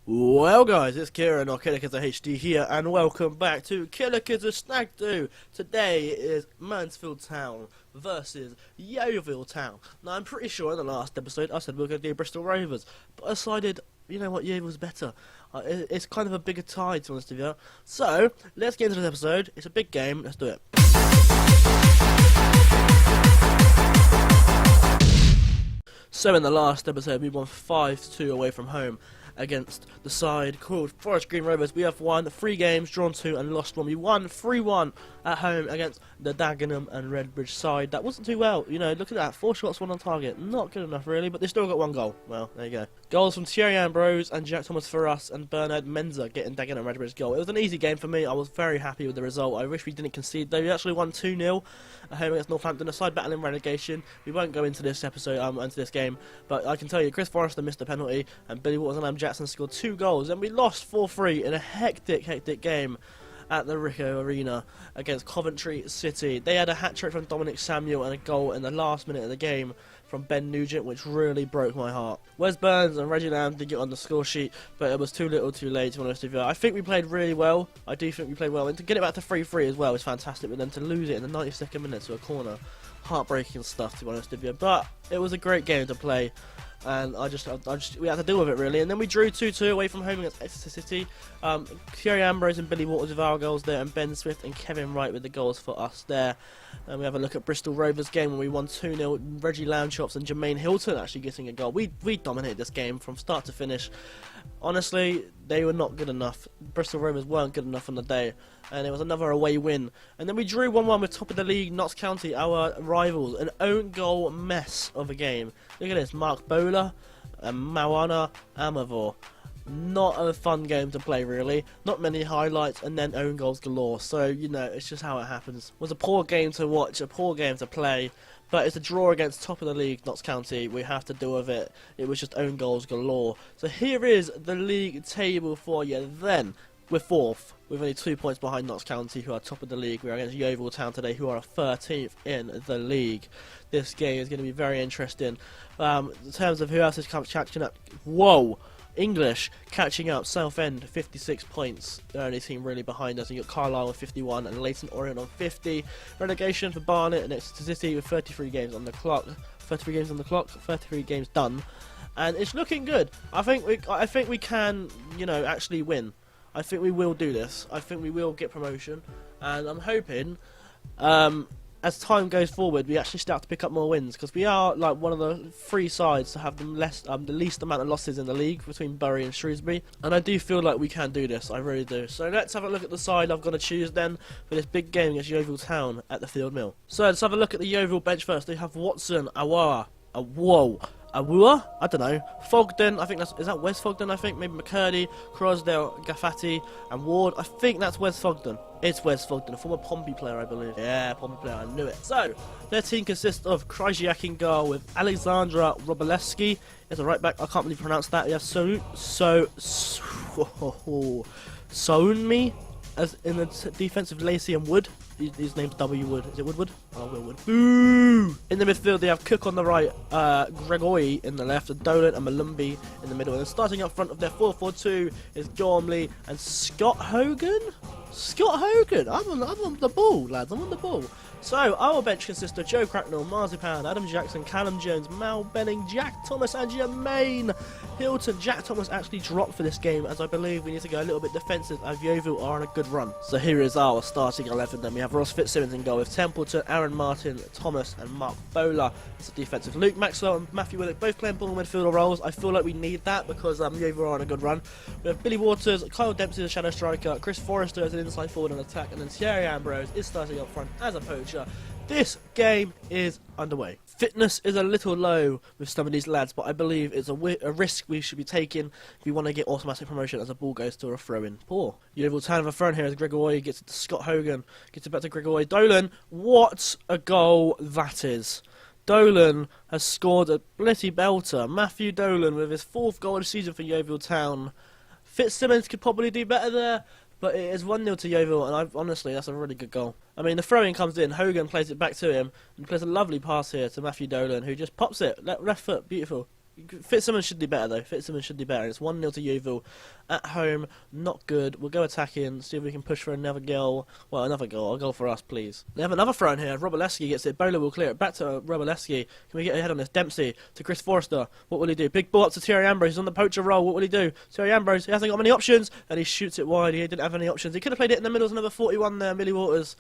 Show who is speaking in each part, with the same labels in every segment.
Speaker 1: Well guys, it's Kieran or Killerkizza HD here, and welcome back to Killerkizza Stag Do. Today is Mansfield Town versus Yeovil Town. Now I'm pretty sure in the last episode I said we were going to do Bristol Rovers, but I decided, you know what, Yeovil's better. It's kind of a bigger tie, to be honest with you. So, let's get into this episode. It's a big game, let's do it. So in the last episode we won 5-2 away from home against the side called Forest Green Rovers. We have won 3 games, drawn 2 and lost 1. We won 3-1 at home against the Dagenham and Redbridge side. That wasn't too well, you know, look at that, 4 shots, 1 on target. Not good enough really, but they still got 1 goal. Well, there you go. Goals from Thierry Ambrose and Jack Thomas for us, and Bernard Menza getting Dagenham and Redbridge goal. It was an easy game for me. I was very happy with the result. I wish we didn't concede though. We actually won 2-0 at home against Northampton, a side battling relegation. We won't go into this episode, into this game, but I can tell you Chris Forrester missed a penalty and Billy Waters and Jackson scored 2 goals, and we lost 4-3 in a hectic game at the Ricoh Arena against Coventry City. They had a hat-trick from Dominic Samuel and a goal in the last minute of the game from Ben Nugent, which really broke my heart. Wes Burns and Reggie Lamb did get on the score sheet, but it was too little too late, to be honest with you. I think we played really well. I do think we played well, and to get it back to 3-3 as well is fantastic, but then to lose it in the 92nd minute to a corner, heartbreaking stuff, to be honest with you. But it was a great game to play, and we had to deal with it really. And then we drew 2-2 away from home against Exeter City. Thierry Ambrose and Billy Waters with our goals there, and Ben Swift and Kevin Wright with the goals for us there. And we have a look at Bristol Rovers game when we won 2-0. Reggie Lounchops and Jermaine Hilton actually getting a goal. We dominated this game from start to finish. Honestly, they were not good enough. Bristol Rovers weren't good enough on the day, and it was another away win. And then we drew 1-1 with top of the league Notts County, our rivals. An own goal mess of a game. Look at this, Mark Bowler and Mawana Amavor. Not a fun game to play really, not many highlights, and then own goals galore. So, you know, it's just how it happens. It was a poor game to watch, a poor game to play, but it's a draw against top of the league, Notts County. We have to deal with it. It was just own goals galore. So here is the league table for you then. We're 4th, with only 2 points behind Notts County, who are top of the league. We're against Yeovil Town today, who are 13th in the league. This game is going to be very interesting. In terms of who else is catching up, whoa! English catching up, Southend 56 points, the only team really behind us. You got Carlisle with 51 and Leyton Orient on 50. Relegation for Barnet and Exeter City with 33 games on the clock. 33 games done, and it's looking good. I think we can, you know, actually win. I think we will do this. I think we will get promotion, and I'm hoping as time goes forward, we actually start to pick up more wins, because we are like one of the 3 sides to have the least amount of losses in the league between Bury and Shrewsbury, and I do feel like we can do this. I really do. So let's have a look at the side I've got to choose then for this big game against Yeovil Town at the Field Mill. So let's have a look at the Yeovil bench first. They have Watson, Awara, Awua? I don't know. Fogden, I think is that Wes Fogden, I think? Maybe McCurdy, Crosdale, Gaffati, and Ward. I think that's Wes Fogden. It's Wes Fogden, a former Pompey player, I believe. Yeah, Pompey player, I knew it. So, their team consists of Krysiak in goal with Alexandra Robolewski as a right back. I can't really pronounce that. We have Sounmi as in the defensive, Lacey and Wood. His name's W. Wood. Is it Woodward? Oh, Will Wood. Boo! In the midfield, they have Cook on the right, Gregory in the left, and Dolan and Malumbi in the middle. And then starting up front of their 4-4-2 is Gormley and Scott Hogan? Scott Hogan! I'm on the ball, lads. I'm on the ball. So, our bench consists of Joe Cracknell, Marzipan, Adam Jackson, Callum Jones, Mal Benning, Jack Thomas, and Jermaine Hilton. Jack Thomas actually dropped for this game, as I believe we need to go a little bit defensive, as Yeovil are on a good run. So here is our starting 11 then. We have Ross Fitzsimmons in goal with Templeton, Aaron Martin, Thomas, and Mark Bowler. It's a defensive. Luke Maxwell and Matthew Willock both playing ball midfielder roles. I feel like we need that because Yeovil are on a good run. We have Billy Waters, Kyle Dempsey as a shadow striker, Chris Forrester as an inside forward and attack, and then Thierry Ambrose is starting up front as a poacher. This game is underway. Fitness is a little low with some of these lads, but I believe it's a risk we should be taking if we want to get automatic promotion as a ball goes to a throw-in. Poor. Yeovil Town have a throw here as Gregory gets it to Scott Hogan, gets it back to Gregory. Dolan, what a goal that is. Dolan has scored a blitty belter. Matthew Dolan with his 4th goal of the season for Yeovil Town. Fitzsimmons could probably do better there, but it is 1-0 to Yeovil, and honestly, that's a really good goal. I mean, the throw-in comes in, Hogan plays it back to him, and plays a lovely pass here to Matthew Dolan, who just pops it, left foot, beautiful. Fitzsimmons should do better though. Fitzsimmons should do better. It's 1-0 to Yeovil at home. Not good. We'll go attacking. See if we can push for another goal. Well, another goal. A goal for us, please. They have another throw in here. Roboleski gets it. Bowler will clear it back to Roboleski. Can we get ahead on this? Dempsey to Chris Forrester. What will he do? Big ball up to Thierry Ambrose. He's on the poacher roll. What will he do? Thierry Ambrose. He hasn't got many options, and he shoots it wide. He didn't have any options. He could have played it in the middle. There's another 41 there. Millie Waters.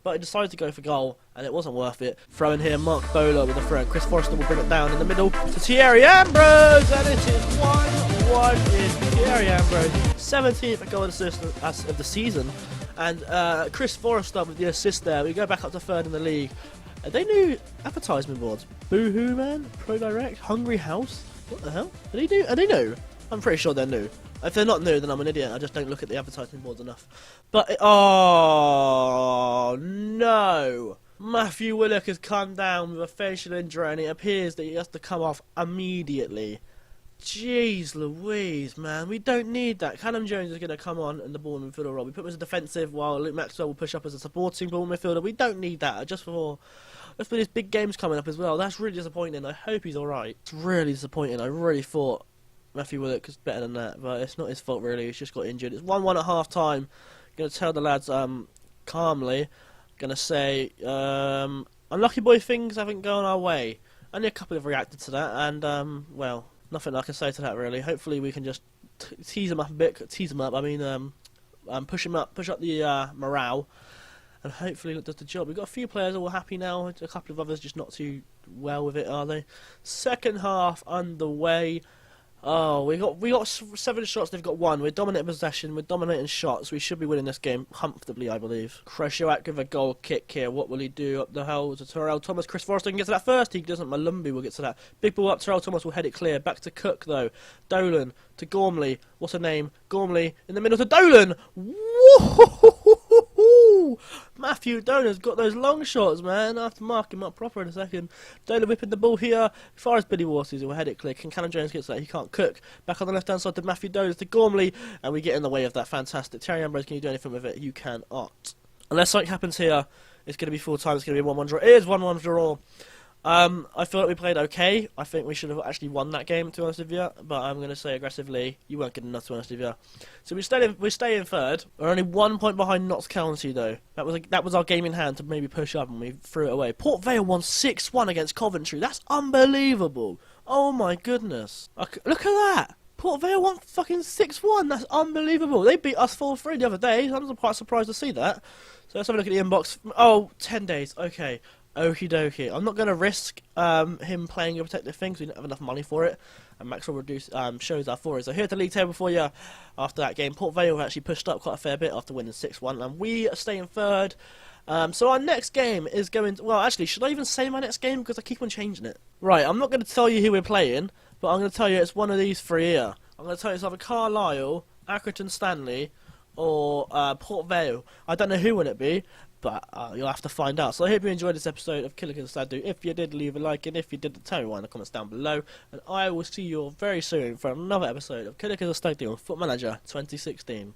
Speaker 1: But he decided to go for goal, and it wasn't worth it. Throw in here, Mark Bowler with a throw. Chris Forrester will bring it down in the middle to Thierry Ambrose, and it is 1-1 in Thierry Ambrose. 17th goal assist of the season, and Chris Forrester with the assist there. We go back up to third in the league. Are they new advertisement boards? Boohoo Man, Pro Direct, Hungry House. What the hell? Are they new? Are they new? I'm pretty sure they're new. If they're not new, then I'm an idiot. I just don't look at the advertising boards enough. But, oh, no. Matthew Willock has come down with a facial injury, and it appears that he has to come off immediately. Jeez Louise, man. We don't need that. Callum Jones is going to come on in the ball midfielder role. We put him as a defensive, while Luke Maxwell will push up as a supporting ball midfielder. We don't need that. Just for these big games coming up as well. That's really disappointing. I hope he's alright. It's really disappointing. I really thought Matthew Willock is better than that, but it's not his fault really. He's just got injured. It's 1-1 at half time. Gonna tell the lads calmly. Gonna say unlucky boy, things haven't gone our way. Only a couple have reacted to that, and well, nothing I can say to that really. Hopefully we can just tease them up a bit. Tease them up. I mean, push them up, push up the morale, and hopefully it does the job. We've got a few players all happy now. A couple of others just not too well with it, are they? Second half underway. Oh, we got 7 shots, they've got 1. We're dominating possession, we're dominating shots. We should be winning this game comfortably, I believe. Kreshowak with a goal kick here. What will he do? Up the hole to Terrell Thomas. Chris Forrester can get to that first. He doesn't. Malumbi will get to that. Big ball up. Terrell Thomas will head it clear. Back to Cook, though. Dolan to Gormley. What's her name? Gormley in the middle to Dolan. Woo! Matthew Dolan's got those long shots, man. I have to mark him up proper in a second. Dolan whipping the ball here. As far as Billy Waters will head it clear. Can Callum Jones get to that? He can't. Cook. Back on the left-hand side to Matthew Dolan to Gormley. And we get in the way of that. Fantastic. Thierry Ambrose, can you do anything with it? You cannot. Unless something happens here, it's going to be full time. It's going to be a 1-1 draw. It is 1-1 draw. I feel like we played okay. I think we should have actually won that game, to be honest with you. But I'm going to say aggressively, you weren't good enough, to be honest with you. So we stay in third. We're only 1 point behind Notts County, though. That was our game in hand to maybe push up, and we threw it away. Port Vale won 6-1 against Coventry. That's unbelievable. Oh my goodness. Look at that. Port Vale won fucking 6-1. That's unbelievable. They beat us 4-3 the other day. I'm quite surprised to see that. So let's have a look at the inbox. Oh, 10 days. Okay. Okie dokie. I'm not going to risk him playing a protective thing because we don't have enough money for it. And Max will reduce shows our forwards. So here at the league table for you after that game. Port Vale actually pushed up quite a fair bit after winning 6-1. And we are staying third. So our next game is going to... Well, actually, should I even say my next game? Because I keep on changing it. Right, I'm not going to tell you who we're playing. But I'm going to tell you it's one of these 3 here. I'm going to tell you it's either Carlisle, Accrington Stanley, or Port Vale. I don't know who will it be. But you'll have to find out. So I hope you enjoyed this episode of Killerkizza Stag. If you did, leave a like, and if you didn't, tell me why in the comments down below. And I will see you all very soon for another episode of Killerkizza Stag on Foot Manager 2016.